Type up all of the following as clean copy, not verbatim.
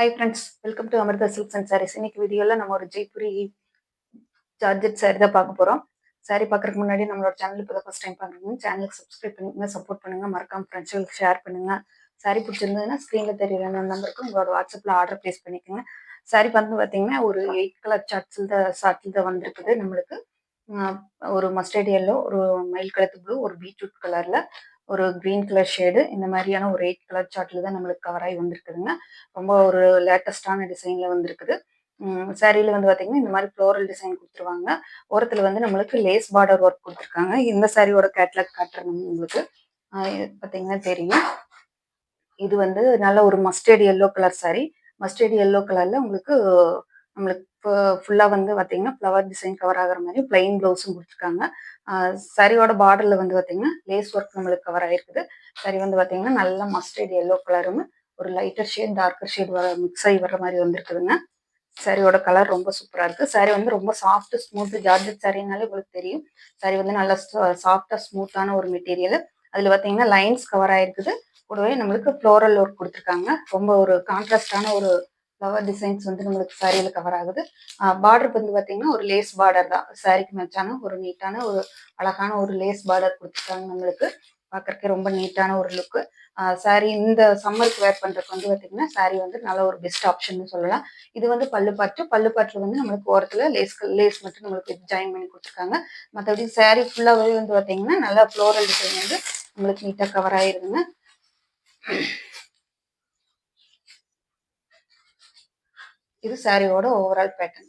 Hi friends, welcome to Amirtha silks and sarees. இன்னைக்கு வீடியோவில் நம்ம ஒரு ஜெய்ப்பூரி ஜார்ஜெட் சாரி தான் பார்க்க போகிறோம். சாரி பார்க்கறதுக்கு முன்னாடி நம்மளோட சேனல் இப்போ தான் ஃபஸ்ட் டைம் பார்க்குறீங்க, சேனலுக்கு சப்ஸ்கிரைப் பண்ணிக்கோங்க, சப்போர்ட் பண்ணுங்க, மறக்காம ஃப்ரெண்ட்ஸுகளுக்கு ஷேர் பண்ணுங்க. சாரி பிடிச்சிருந்ததுன்னா ஸ்க்ரீனில் தெரியுற நம்பருக்கு உங்களோட வாட்ஸ்அப்பில் ஆர்டர் ப்ளேஸ் பண்ணிக்கோங்க. சாரி வந்து பார்த்தீங்கன்னா ஒரு 8 கலர் சார்ட்ஸில் தான் வந்திருக்குது நம்மளுக்கு. ஒரு மஸ்டர்ட் எல்லோ, ஒரு மயில் கலர் ப்ளூ, ஒரு பீட்ரூட் கலரில், ஒரு கிரீன் கலர் ஷேடு, இந்த மாதிரியான ஒரு 8 கலர் சார்ட்ல தான் நம்மளுக்கு கவர் ஆகி வந்திருக்குதுங்க. ரொம்ப ஒரு லேட்டஸ்டான டிசைன்ல வந்திருக்குது. சாரியில வந்து பாத்தீங்கன்னா இந்த மாதிரி ஃப்ளோரல் டிசைன் கொடுத்துருவாங்க. ஓரத்துல வந்து நம்மளுக்கு லேஸ் பார்டர் ஒர்க் கொடுத்துருக்காங்க. இந்த சாரியோட கேட்லாக் காட்டுறேன் உங்களுக்கு. பாத்தீங்கன்னா தெரியும். இது வந்து நல்ல ஒரு mustard yellow colour sorry. Mustard yellow கலர்ல உங்களுக்கு நம்மளுக்கு ஃபுல்லா வந்து பாத்தீங்கன்னா ஃப்ளவர் டிசைன் கவர் ஆகிற மாதிரி பிளைன் பிளவுஸும் கொடுத்துருக்காங்க. சாரியோட பார்டர்ல வந்து பாத்தீங்கன்னா லேஸ் ஒர்க் நம்மளுக்கு கவர் ஆயிருக்குது. சாரி வந்து பாத்தீங்கன்னா நல்ல மஸ்டர்ட் எல்லோ கலரும் ஒரு lighter shade darker shade mix ஆகி வர்ற மாதிரி வந்திருக்குதுங்க. சாரியோட கலர் ரொம்ப சூப்பரா இருக்கு. சாரி வந்து ரொம்ப சாஃப்ட் ஸ்மூத் ஜார்ஜெட் சாரினாலே உங்களுக்கு தெரியும். சாரி வந்து நல்லா சாஃப்டா ஸ்மூத்தான ஒரு மெட்டீரியல். அதுல பாத்தீங்கன்னா லைன்ஸ் கவர் ஆயிருக்குது. கூடவே நம்மளுக்கு ஃப்ளோரல் ஒர்க் கொடுத்துருக்காங்க. ரொம்ப ஒரு கான்ட்ராஸ்டான ஒரு ஃப்ளவர் டிசைன்ஸ் வந்து நம்மளுக்கு சாரியில கவர் ஆகுது. பார்டர் வந்து பாத்தீங்கன்னா ஒரு லேஸ் பார்டர் தான். சாரிக்கு மேட்சான ஒரு நீட்டான ஒரு அழகான ஒரு லேஸ் பார்டர் கொடுத்துருக்காங்க நம்மளுக்கு. பார்க்கறதுக்கு ரொம்ப நீட்டான ஒரு லுக்கு. சாரி இந்த சம்மருக்கு வேர் பண்றதுக்கு வந்து பாத்தீங்கன்னா சாரி வந்து நல்ல ஒரு பெஸ்ட் ஆப்ஷன் சொல்லலாம். இது வந்து பல்லுப்பாட்டுல வந்து நம்மளுக்கு ஓரத்துல லேஸ் மட்டும் நம்மளுக்கு ஜாயின் பண்ணி கொடுத்துருக்காங்க. மற்றபடி சாரி ஃபுல்லாவே வந்து பாத்தீங்கன்னா நல்லா ஃப்ளோரல் டிசைன் வந்து நம்மளுக்கு நீட்டா கவர் ஆயிருதுங்க. இது சாரியோட ஓவரால் பேட்டர்ன்.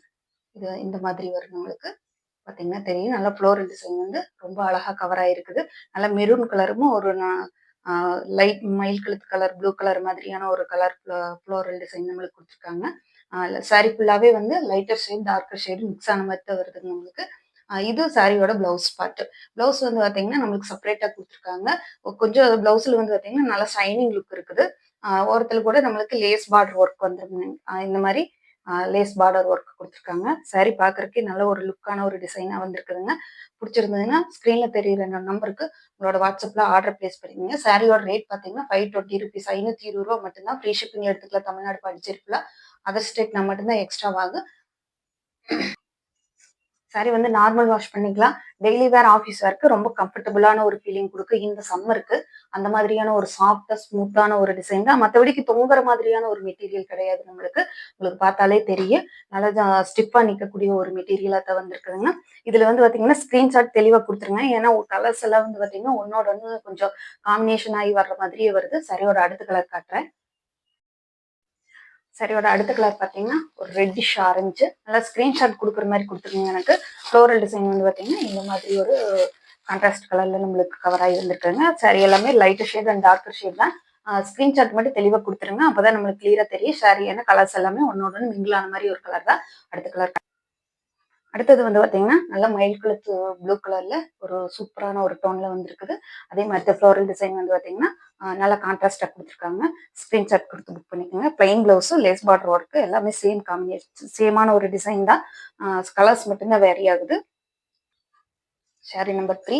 இது இந்த மாதிரி வரும் நம்மளுக்கு. பாத்தீங்கன்னா தெரியும். நல்லா ஃப்ளோரல் டிசைன் வந்து ரொம்ப அழகா கவர் ஆயிருக்குது. நல்லா மெரூன் கலரும் ஒரு லைட் மயில் கழுத்து கலர் ப்ளூ கலர் மாதிரியான ஒரு கலர் ஃப்ளோரல் டிசைன் நம்மளுக்கு கொடுத்துருக்காங்க. சாரி ஃபுல்லாவே வந்து lighter shade darker shade mix ஆன மாதிரி தான் வருதுங்க நம்மளுக்கு. இது சாரியோட பிளவுஸ் பார்ட். பிளவுஸ் வந்து பாத்தீங்கன்னா நம்மளுக்கு செப்பரேட்டா கொடுத்துருக்காங்க. கொஞ்சம் பிளவுஸ்ல வந்து பாத்தீங்கன்னா நல்லா ஷைனிங் லுக் இருக்குது. ஓரத்துல கூட நம்மளுக்கு லேஸ் பார்டர் ஒர்க் வந்துருங்க. இந்த மாதிரி லேஸ் பார்டர் ஒர்க் கொடுத்துருக்காங்க. சாரி பார்க்கறதுக்கே நல்ல ஒரு லுக்கான ஒரு டிசைனா வந்திருக்குதுங்க. பிடிச்சிருந்ததுன்னா ஸ்க்ரீன்ல தெரியுற நம்பருக்கு உங்களோட வாட்ஸ்அப்ல ஆர்டர் பிளேஸ் பண்ணிக்கோங்க. சாரியோட ரேட் பார்த்தீங்கன்னா 520 ருபீஸ், 520 ரூபா மட்டும்தான். ஃப்ரீ ஷிப்பிங் எடுத்துக்கலாம். தமிழ்நாடு படிச்சிருக்கலாம். அதர் ஸ்டேட்னா மட்டும்தான் எக்ஸ்ட்ரா ஆகும். சாரி வந்து நார்மல் வாஷ் பண்ணிக்கலாம். டெய்லி வேர் ஆஃபீஸ் வேர்க்கு ரொம்ப கம்ஃபர்டபுளான ஒரு ஃபீலிங் கொடுக்கு இந்த சம்மருக்கு. அந்த மாதிரியான ஒரு சாஃப்டா ஸ்மூத்தான ஒரு டிசைன் தான். மற்றபடிக்கு தொங்குற மாதிரியான ஒரு மெட்டீரியல் கிடையாது நம்மளுக்கு. உங்களுக்கு பார்த்தாலே தெரியும். நல்லா ஸ்டிஃபா நிற்கக்கூடிய ஒரு மெட்டீரியலா தான் வந்திருக்குதுங்க. இதுல வந்து பாத்தீங்கன்னா ஸ்கிரீன்ஷாட் தெளிவா கொடுத்துருங்க. ஏன்னா கலர்ஸ் எல்லாம் வந்து பாத்தீங்கன்னா ஒன்னோட ஒன்று கொஞ்சம் காம்பினேஷன் ஆகி வர்ற மாதிரியே வருது. சரியோட அடுத்த கலர் காட்டுறேன். சரியோட அடுத்த கலர் பார்த்தீங்கன்னா ஒரு ரெட்டிஷ் ஆரஞ்சு. நல்லா ஸ்கிரீன்ஷாட் கொடுக்குற மாதிரி கொடுத்துருங்க. எனக்கு ஃப்ளோரல் டிசைன் வந்து பார்த்தீங்கன்னா இந்த மாதிரி ஒரு கான்ட்ராஸ்ட் கலர்ல நம்மளுக்கு கவர் ஆகி வந்திருக்குங்க. சாரி எல்லாமே lighter shade and darker shade தான். ஸ்கிரீன்ஷாட் மட்டும் தெளிவாக கொடுத்துருங்க. அப்போதான் நம்மளுக்கு கிளியரா தெரியும். சாரி ஏன்னா கலர்ஸ் எல்லாமே ஒன்னோட மிங்கிள் ஆன மாதிரி ஒரு கலர் தான். அடுத்த கலர் அடுத்தது வந்து பாத்தீங்கன்னா நல்லா மயில் கழுத்து ப்ளூ கலர்ல ஒரு சூப்பரான ஒரு டோன்ல வந்துருக்குது. அதே மாதிரி ஃப்ளோரல் டிசைன் வந்து பாத்தீங்கன்னா நல்லா கான்ட்ராஸ்டா கொடுத்துருக்காங்க. ஸ்கிரீன்ஷாட் கொடுத்து புக் பண்ணிக்கோங்க. பிளைன் பிளவுஸும் லேஸ் பார்டர் ஒர்க்கு எல்லாமே சேம் காம்பினேஷன், சேமான ஒரு டிசைன் தான். கலர்ஸ் மட்டும்தான் வேரி ஆகுது. Sorry number 3.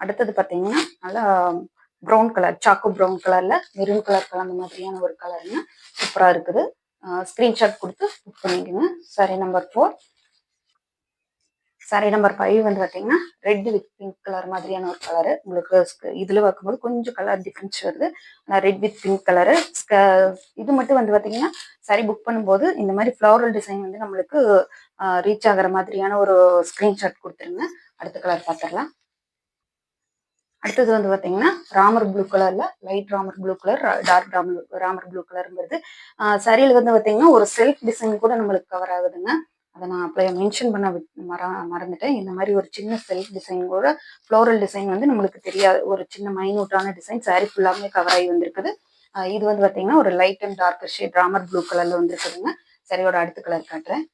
அடுத்தது பாத்தீங்கன்னா நல்லா ப்ரௌன் கலர், சாக்கோ ப்ரௌன் கலர்ல மெரூன் கலர் கலந்த மாதிரியான ஒரு கலருங்க. சூப்பரா இருக்குது. ஸ்கிரீன்ஷாட் கொடுத்து புக் பண்ணிக்கோங்க. Sorry number 4. சாரி நம்பர் 5 வந்து பாத்தீங்கன்னா ரெட் வித் பிங்க் கலர் மாதிரியான ஒரு கலரு. உங்களுக்கு இதுல பார்க்கும்போது கொஞ்சம் கலர் டிஃபரன்ஸ் வருது. Red with pink colour. இது மட்டும் வந்து பாத்தீங்கன்னா சாரி புக் பண்ணும்போது இந்த மாதிரி ஃப்ளவரல் டிசைன் வந்து நம்மளுக்கு ரீச் ஆகிற மாதிரியான ஒரு ஸ்கிரீன்ஷாட் கொடுத்துருங்க. அடுத்த கலர் பார்த்துடலாம். அடுத்தது வந்து பாத்தீங்கன்னா ராமர் ப்ளூ கலர்ல light Ramar blue colour, dark Ramar blue கலருங்கிறது. சாரியில வந்து பாத்தீங்கன்னா ஒரு செல்ஃப் டிசைன் கூட நம்மளுக்கு கவர் ஆகுதுங்க. அதை நான் அப்போ மென்ஷன் பண்ண மறந்துட்டேன். இந்த மாதிரி ஒரு சின்ன செல்ஃப் டிசைன் கூட ஃப்ளோரல் டிசைன் வந்து நம்மளுக்கு தெரியாது. ஒரு சின்ன மைனூட்டான டிசைன் சாரி ஃபுல்லாமே கவர் ஆகி வந்திருக்குது. இது வந்து பாத்தீங்கன்னா ஒரு light and dark shade Ramar blue கலர்ல வந்துருக்குதுங்க. சாரியோட அடுத்த கலர் காட்டுறேன்.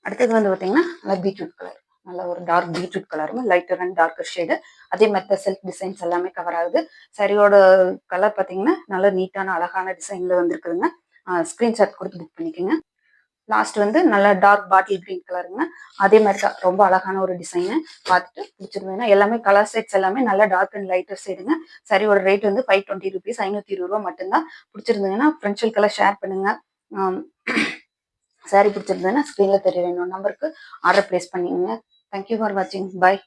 அடுத்தது வந்து பாத்தீங்கன்னா நல்லா பீட்ரூட் கலர், நல்ல ஒரு டார்க் பீட்ரூட் கலரும் லைட்டர் அண்ட் டார்க்கர் ஷேடு. அதே மாதிரி செல்ஃப் டிசைன்ஸ் எல்லாமே கவர் ஆகுது. சாரியோட கலர் பாத்தீங்கன்னா நல்ல நீட்டான அழகான டிசைன்ல வந்துருக்குதுங்க. ஸ்கிரீன்ஷாட் கொடுத்து புக் பண்ணிக்கோங்க. லாஸ்ட் வந்து நல்லா டார்க் பாட்டில் கிரீன் கலருங்க. அதே மாதிரி தான் ரொம்ப அழகான ஒரு டிசைனு. பார்த்துட்டு பிடிச்சிருந்ததுன்னா எல்லாமே கலர் செட்ஸ் எல்லாமே நல்லா டார்க் அண்ட் லைட்டர் சைடுங்க. சரியோட ரேட் வந்து 520 ருபீஸ், 520 ரூபா மட்டும்தான். பிடிச்சிருந்ததுன்னா ஃப்ரெண்ட்ஸுக்கெல்லாம் ஷேர் பண்ணுங்க. சாரி பிடிச்சிருந்ததுன்னா ஸ்க்ரீனில் தெரியுற என்னோட நம்பருக்கு ஆர்டர் ப்ளேஸ் பண்ணிக்கோங்க. தேங்க்யூ ஃபார் வாட்சிங். பாய்.